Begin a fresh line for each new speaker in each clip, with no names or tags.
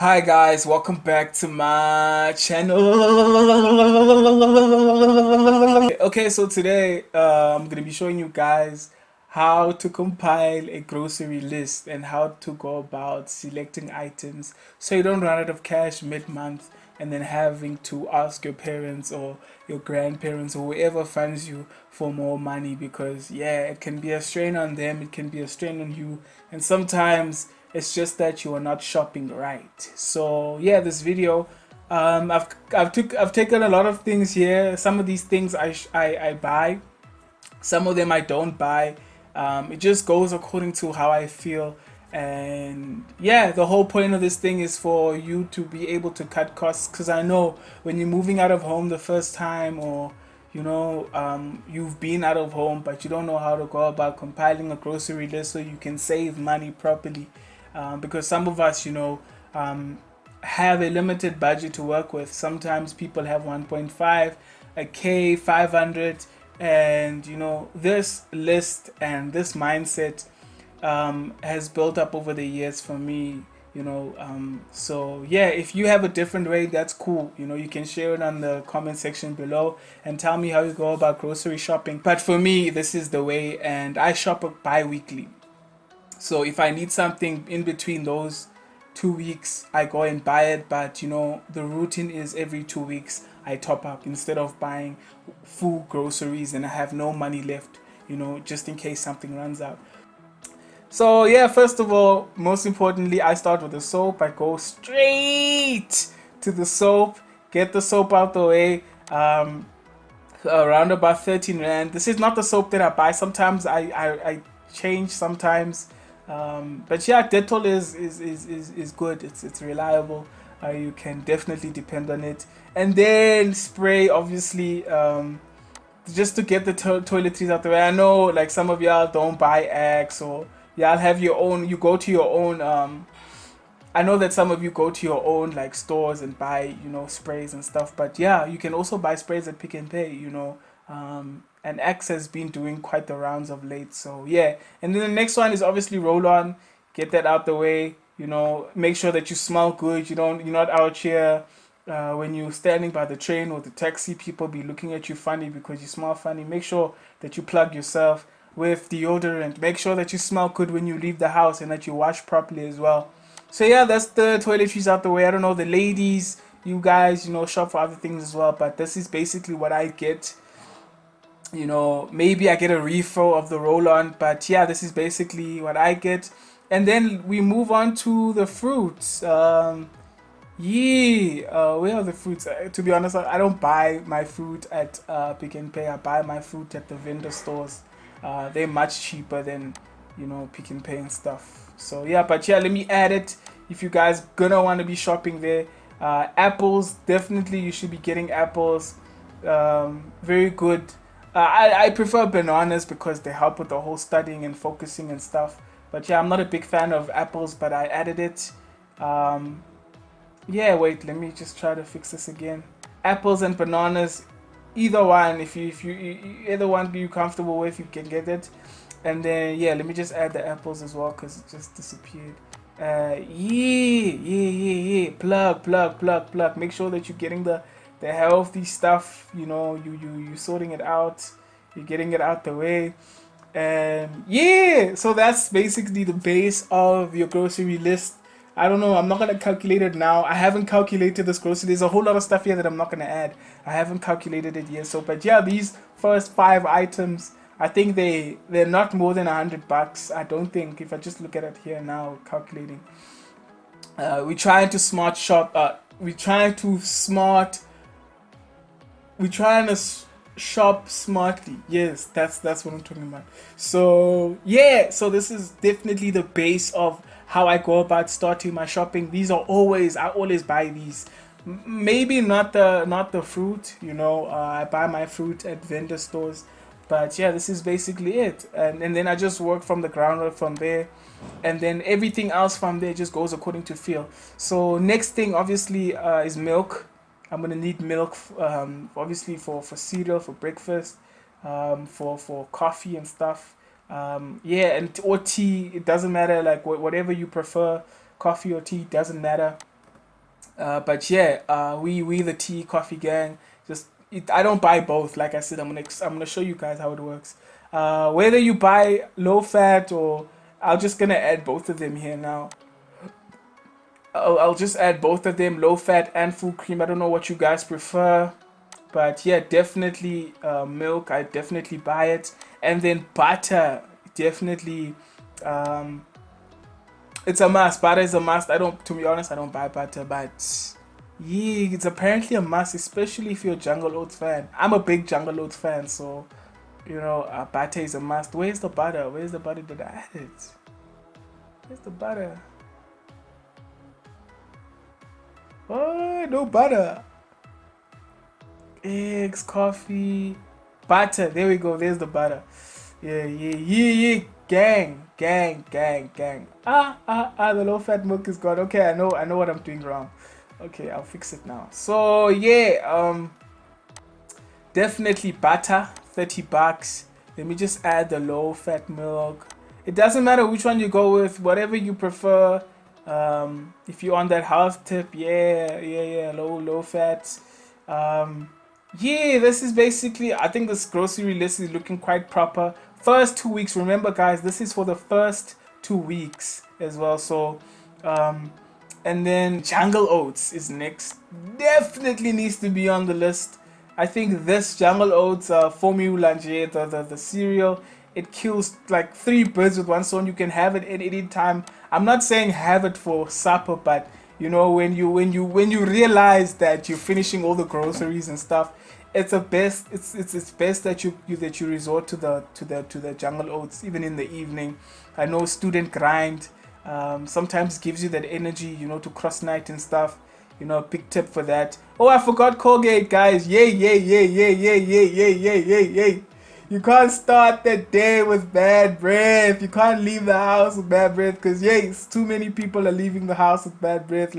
Hi guys, welcome back to my channel. Okay, so today I'm gonna be showing you guys how to compile a grocery list and how to go about selecting items so you don't run out of cash mid-month and then having to ask your parents or your grandparents or whoever funds you for more money, because yeah, it can be a strain on them, it can be a strain on you, and sometimes it's just that you are not shopping right. So yeah, this video, I've taken a lot of things here. Some of these things I buy, some of them I don't buy. It just goes according to how I feel. And yeah, the whole point of this thing is for you to be able to cut costs, because I know when you're moving out of home the first time, or you've been out of home but you don't know how to go about compiling a grocery list so you can save money properly, because some of us, have a limited budget to work with. Sometimes people have 1.5, a K, 500, and this list and this mindset has built up over the years for me. So yeah, if you have a different way, that's cool. You can share it on the comment section below and tell me how you go about grocery shopping. But for me, this is the way, and I shop bi-weekly. So if I need something in between those 2 weeks, I go and buy it. But the routine is every 2 weeks I top up instead of buying full groceries and I have no money left, just in case something runs out. So yeah, first of all, most importantly, I start with the soap. I go straight to the soap, get the soap out the way. Around about 13 rand. This is not the soap that I buy. Sometimes I change sometimes. But yeah, Dettol is good. It's reliable. You can definitely depend on it. And then spray, obviously, just to get the toiletries out the way. I know like some of y'all don't buy Axe, or y'all have your own. You go to your own. I know that some of you go to your own like stores and buy, sprays and stuff. But yeah, you can also buy sprays at Pick and Pay. And X has been doing quite the rounds of late. So yeah, and then the next one is obviously roll on. Get that out the way. Make sure that you smell good. You're not out here when you're standing by the train or the taxi, people be looking at you funny because you smell funny. Make sure that you plug yourself with deodorant. Make sure that you smell good when you leave the house and that you wash properly as well. So yeah, that's the toiletries out the way. I don't know, the ladies, you guys, shop for other things as well, but this is basically what I get. Maybe I get a refill of the roll-on, but yeah, this is basically what I get. And then we move on to the fruits. Yeah, where are the fruits? To be honest, I don't buy my fruit at Pick and Pay. I buy my fruit at the vendor stores. They're much cheaper than Pick and Pay and stuff. So yeah, but yeah, let me add it. If you guys gonna want to be shopping there, apples, definitely you should be getting apples. Very good. I prefer bananas because they help with the whole studying and focusing and stuff. But yeah, I'm not a big fan of apples, but I added it. Um, yeah, wait, let me just try to fix this again. Apples and bananas, either one. If you either one you comfortable with, you can get it. And then yeah, let me just add the apples as well because it just disappeared. Yeah. Plug. Make sure that you're getting the healthy stuff. You sorting it out. You're getting it out the way. And yeah, so that's basically the base of your grocery list. I don't know, I'm not gonna calculate it now. I haven't calculated this grocery. There's a whole lot of stuff here that I'm not gonna add. I haven't calculated it yet. So, but yeah, these first 5 items, I think they're not more than $100. I don't think. If I just look at it here now, calculating. We trying to smart shop. We trying to smart. We trying to shop smartly. Yes, that's what I'm talking about. So yeah, so this is definitely the base of how I go about starting my shopping. These are always, I always buy these. Maybe not the fruit. I buy my fruit at vendor stores. But yeah, this is basically it. And then I just work from the ground up from there. And then everything else from there just goes according to feel. So next thing obviously is milk. I'm gonna need milk, obviously for cereal, for breakfast, for coffee and stuff. Yeah, and or tea. It doesn't matter. Like whatever you prefer, coffee or tea doesn't matter. But yeah, we the tea coffee gang. I don't buy both. Like I said, I'm gonna show you guys how it works. Whether you buy low fat or I'm just gonna add both of them here now. I'll just add both of them, low fat and full cream. I don't know what you guys prefer, but yeah, definitely milk. I definitely buy it, and then butter. Definitely, um, it's a must. Butter is a must. To be honest, I don't buy butter, but yeah, it's apparently a must, especially if you're a Jungle Oats fan. I'm a big Jungle Oats fan, so butter is a must. Where's the butter? Where's the butter that I added? Where's the butter? Oh, no butter. Eggs, coffee, butter. There we go. There's the butter. Yeah, yeah, yeah, yeah. Gang, gang, gang, gang. The low fat milk is gone. Okay, I know what I'm doing wrong. Okay, I'll fix it now. So yeah, definitely butter, 30 bucks. Let me just add the low fat milk. It doesn't matter which one you go with, whatever you prefer. If you're on that health tip, yeah, low fat. Yeah, this is basically, I think this grocery list is looking quite proper. First 2 weeks, remember guys, this is for the first 2 weeks as well. So, and then Jungle Oats is next. Definitely needs to be on the list. I think this Jungle Oats formula, the cereal, it kills like 3 birds with one stone. You can have it at any time. I'm not saying have it for supper, but when you realize that you're finishing all the groceries and stuff, it's best that you resort to the Jungle Oats even in the evening. I know student grind sometimes gives you that energy, to cross night and stuff. Big tip for that. Oh, I forgot Colgate, guys. Yay, yay, yay, yay, yay, yay, yay, yay, yay, yay. You can't start the day with bad breath. You can't leave the house with bad breath because, yes, too many people are leaving the house with bad breath.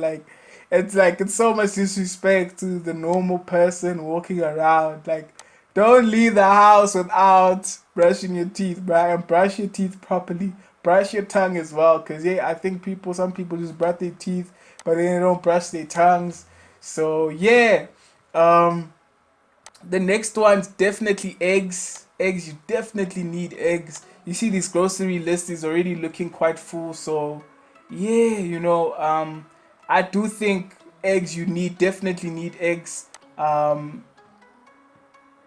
It's so much disrespect to the normal person walking around. Like, don't leave the house without brushing your teeth, bruh, and brush your teeth properly. Brush your tongue as well, because yeah, I think some people just brush their teeth, but then they don't brush their tongues. So yeah, the next one's definitely eggs. Eggs, you definitely need eggs. You see, this grocery list is already looking quite full. So yeah, I do think eggs. Definitely need eggs.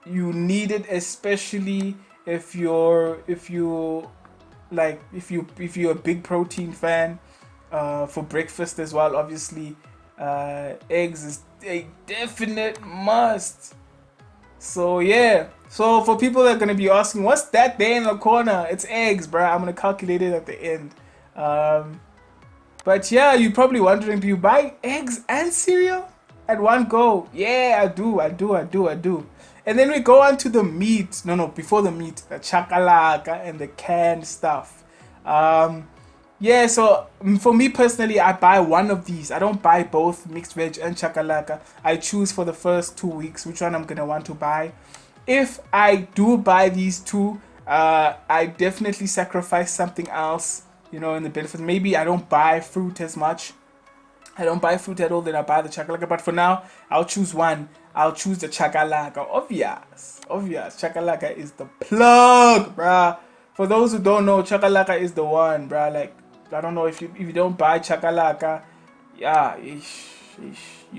You need it especially if you're a big protein fan, for breakfast as well. Obviously, eggs is a definite must. So yeah, so for people that are gonna be asking, what's that there in the corner? It's eggs, bruh. I'm gonna calculate it at the end. um but yeah, you're probably wondering, do you buy eggs and cereal at one go? Yeah, I do. And then we go on to the meat. No, before the meat, the chakalaka and the canned stuff. Yeah, so for me personally, I buy one of these. I don't buy both mixed veg and chakalaka. I choose for the first 2 weeks which one I'm gonna want to buy. If I do buy these two, I definitely sacrifice something else, in the benefits. Maybe I don't buy fruit as much. I don't buy fruit at all, then I buy the chakalaka. But for now, I'll choose one. I'll choose the chakalaka. Obvious. Chakalaka is the plug, bruh. For those who don't know, chakalaka is the one, bruh. Like, I don't know, if you don't buy chakalaka, yeah, you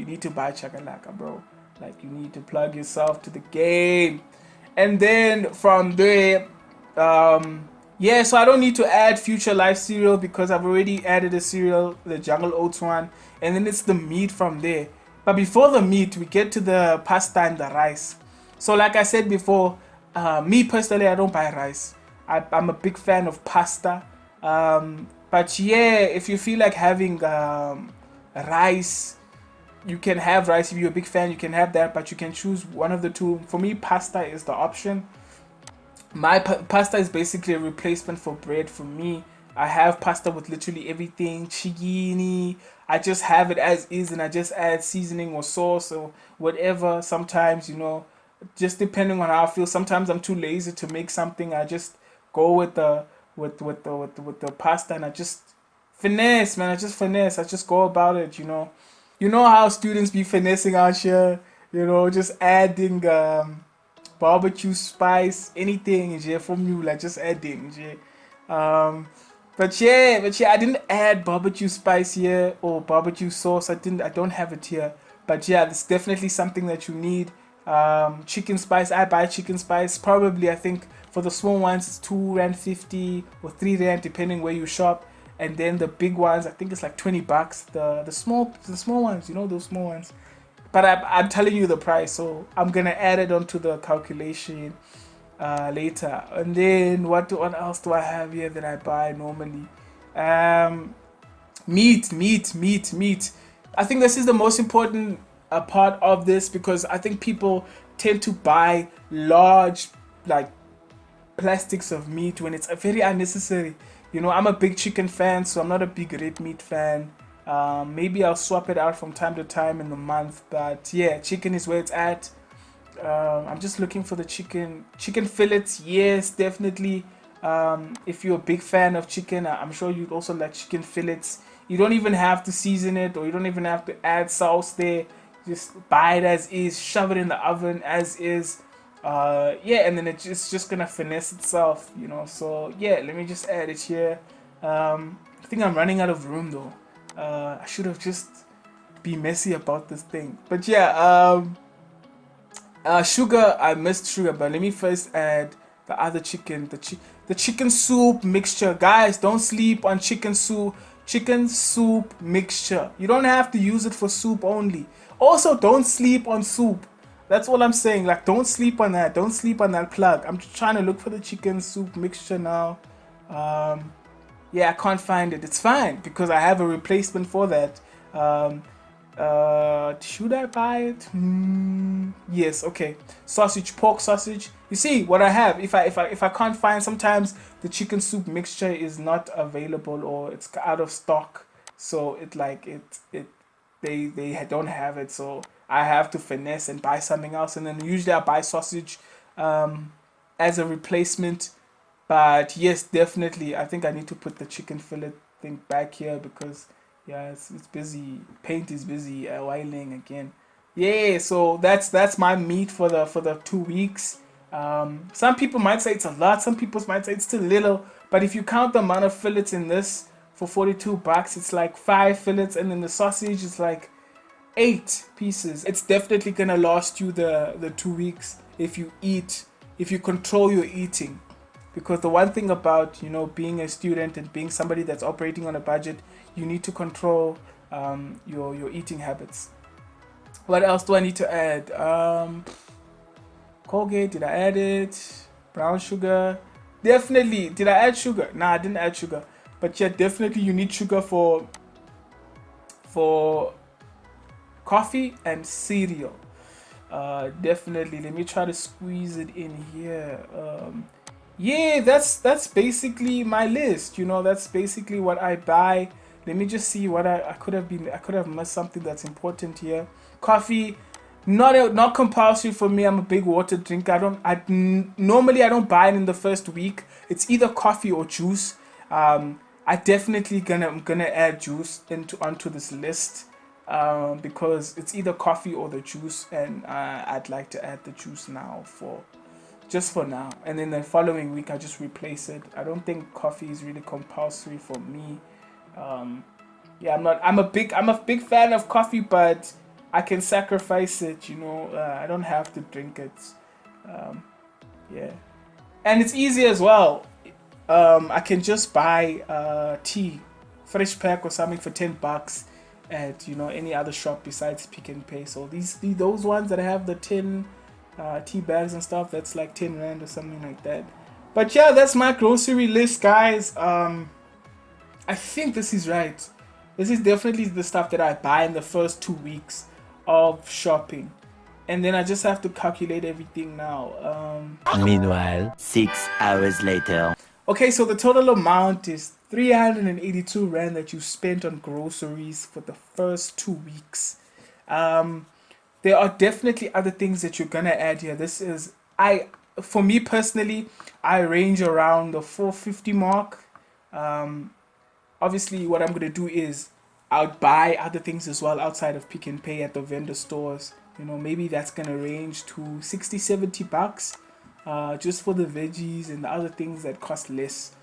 need to buy chakalaka, bro. Like, you need to plug yourself to the game. And then from there, yeah, so I don't need to add Future Life cereal because I've already added a cereal, the Jungle Oats one, and then it's the meat from there. But before the meat, we get to the pasta and the rice. So like I said before, me personally, I don't buy rice. I'm a big fan of pasta. But yeah, if you feel like having rice, you can have rice. If you're a big fan, you can have that, but you can choose one of the two. For me, pasta is the option. My pasta is basically a replacement for bread for me. I have pasta with literally everything, chigini. I just have it as is, and I just add seasoning or sauce or whatever. Sometimes, just depending on how I feel. Sometimes I'm too lazy to make something. I just go with the pasta, and I just finesse, man. I just go about it. You know how students be finessing out here, just adding barbecue spice, anything, yeah, formula, just adding, yeah. But yeah, I didn't add barbecue spice here or barbecue sauce. I don't have it here. But yeah, it's definitely something that you need. Chicken spice, I buy chicken spice. Probably, I think for the small ones, it's 2 rand 50 or 3 rand, depending where you shop. And then the big ones, I think it's like 20 bucks. The small ones, those small ones. But I'm telling you the price, so I'm gonna add it onto the calculation later. And then what else do I have here that I buy normally? Um, meat. I think this is the most important part of this, because I think people tend to buy large, like, plastics of meat when it's very unnecessary. I'm a big chicken fan, so I'm not a big red meat fan. Maybe I'll swap it out from time to time in the month, but yeah, chicken is where it's at. I'm just looking for the chicken fillets. Yes, definitely. If you're a big fan of chicken, I'm sure you'd also like chicken fillets. You don't even have to season it, or you don't even have to add sauce there. Just buy it as is, shove it in the oven as is. Yeah, and then it's just gonna finesse itself. So yeah, let me just add it here. I think I'm running out of room though. I should have just be messy about this thing. But yeah, sugar, I missed sugar, but let me first add the other chicken, the chicken soup mixture. Guys, don't sleep on chicken soup. Chicken soup mixture. You don't have to use it for soup only. Also, don't sleep on soup. That's all I'm saying. Like, don't sleep on that. Don't sleep on that plug. I'm just trying to look for the chicken soup mixture now. Um, yeah, I can't find it. It's fine because I have a replacement for that. Um, should I buy it? Yes, okay. Pork sausage. You see what I have. If I can't find, sometimes the chicken soup mixture is not available or it's out of stock. So they don't have it. So I have to finesse and buy something else. And then usually I buy sausage um, as a replacement. But yes, definitely, I think I need to put the chicken fillet thing back here because yeah, it's busy. Paint is busy whiling again. Yeah, so that's my meat for the 2 weeks. Some people might say it's a lot. Some people might say it's too little. But if you count the amount of fillets in this for 42 bucks, it's like 5 fillets, and then the sausage is like 8 pieces. It's definitely gonna last you the 2 weeks if you control your eating. Because the one thing about being a student and being somebody that's operating on a budget, you need to control your eating habits. What else do I need to add? Colgate, did I add it? Brown sugar, definitely. Did I add sugar? Nah, I didn't add sugar. But yeah, definitely you need sugar for coffee and cereal. Definitely. Let me try to squeeze it in here. Yeah, that's basically my list. That's basically what I buy. Let me just see what I could have missed something that's important here. Coffee, not compulsory for me. I'm a big water drinker. Normally I don't buy it in the first week. It's either coffee or juice. I definitely gonna add juice onto this list. Because it's either coffee or the juice, and I'd like to add the juice now just for now, and then the following week I just replace it. I don't think coffee is really compulsory for me. Yeah, I'm a big fan of coffee, but I can sacrifice it. I don't have to drink it. Um, yeah, and it's easy as well. I can just buy tea, fresh pack or something for 10 bucks at any other shop besides Pick and Pay. So those ones that have the 10 tea bags and stuff, that's like 10 rand or something like that. But yeah, that's my grocery list, guys. I think this is right. This is definitely the stuff that I buy in the first 2 weeks of shopping, and then I just have to calculate everything now.
Meanwhile, 6 hours later.
Okay, so the total amount is 382 rand that you spent on groceries for the first 2 weeks. There are definitely other things that you're gonna add here. For me personally, I range around the 450 mark. Obviously, what I'm gonna do is I'd buy other things as well outside of Pick and Pay at the vendor stores. Maybe that's gonna range to 60, $70, just for the veggies and the other things that cost less.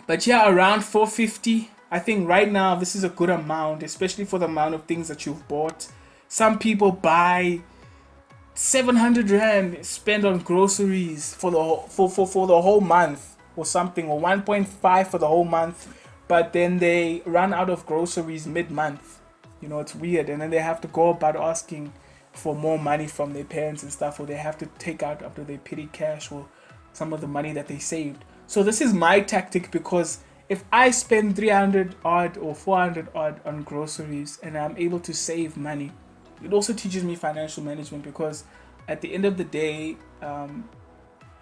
But yeah, around 450. I think right now this is a good amount, especially for the amount of things that you've bought. Some people buy 700 rand spent on groceries for the whole month or something, or 1.5 for the whole month, but then they run out of groceries mid-month. It's weird, and then they have to go about asking for more money from their parents and stuff, or they have to take out after their petty cash or some of the money that they saved. So this is my tactic, because if I spend 300 odd or 400 odd on groceries and I'm able to save money, it also teaches me financial management, because at the end of the day,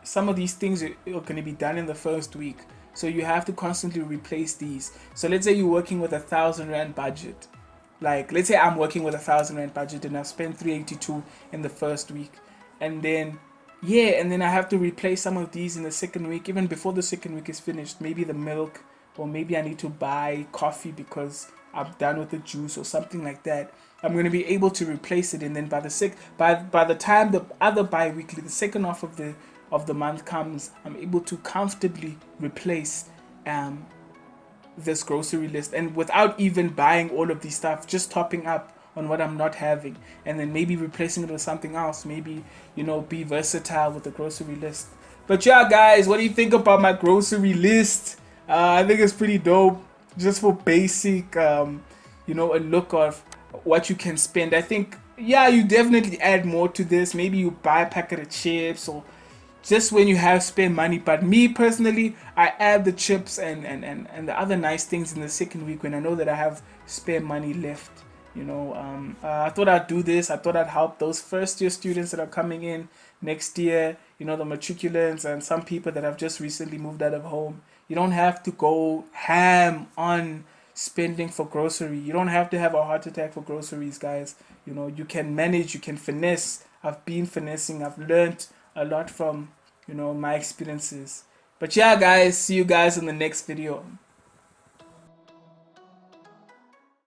some of these things are going to be done in the first week. So you have to constantly replace these. So let's say you're working with 1,000 rand budget. Like, let's say I'm working with 1,000 rand budget and I've spent 382 in the first week. And then, I have to replace some of these in the second week, even before the second week is finished. Maybe the milk, or maybe I need to buy coffee because I'm done with the juice or something like that. I'm going to be able to replace it, and then by the time the other bi-weekly, the second half of the month comes, I'm able to comfortably replace this grocery list, and without even buying all of these stuff, just topping up on what I'm not having, and then maybe replacing it with something else. Maybe, be versatile with the grocery list. But yeah, guys, what do you think about my grocery list? I think it's pretty dope, just for basic, a look of what you can spend. I think, yeah, you definitely add more to this. Maybe you buy a packet of chips, or just when you have spare money. But me personally, I add the chips and the other nice things in the second week when I know that I have spare money left. I thought I'd do this. I thought I'd help those first year students that are coming in next year, the matriculants, and some people that have just recently moved out of home. You don't have to go ham on spending for grocery. You don't have to have a heart attack for groceries, guys. You can manage, you can finesse. I've been finessing. I've learned a lot from, my experiences. But yeah, guys, see you guys in the next video.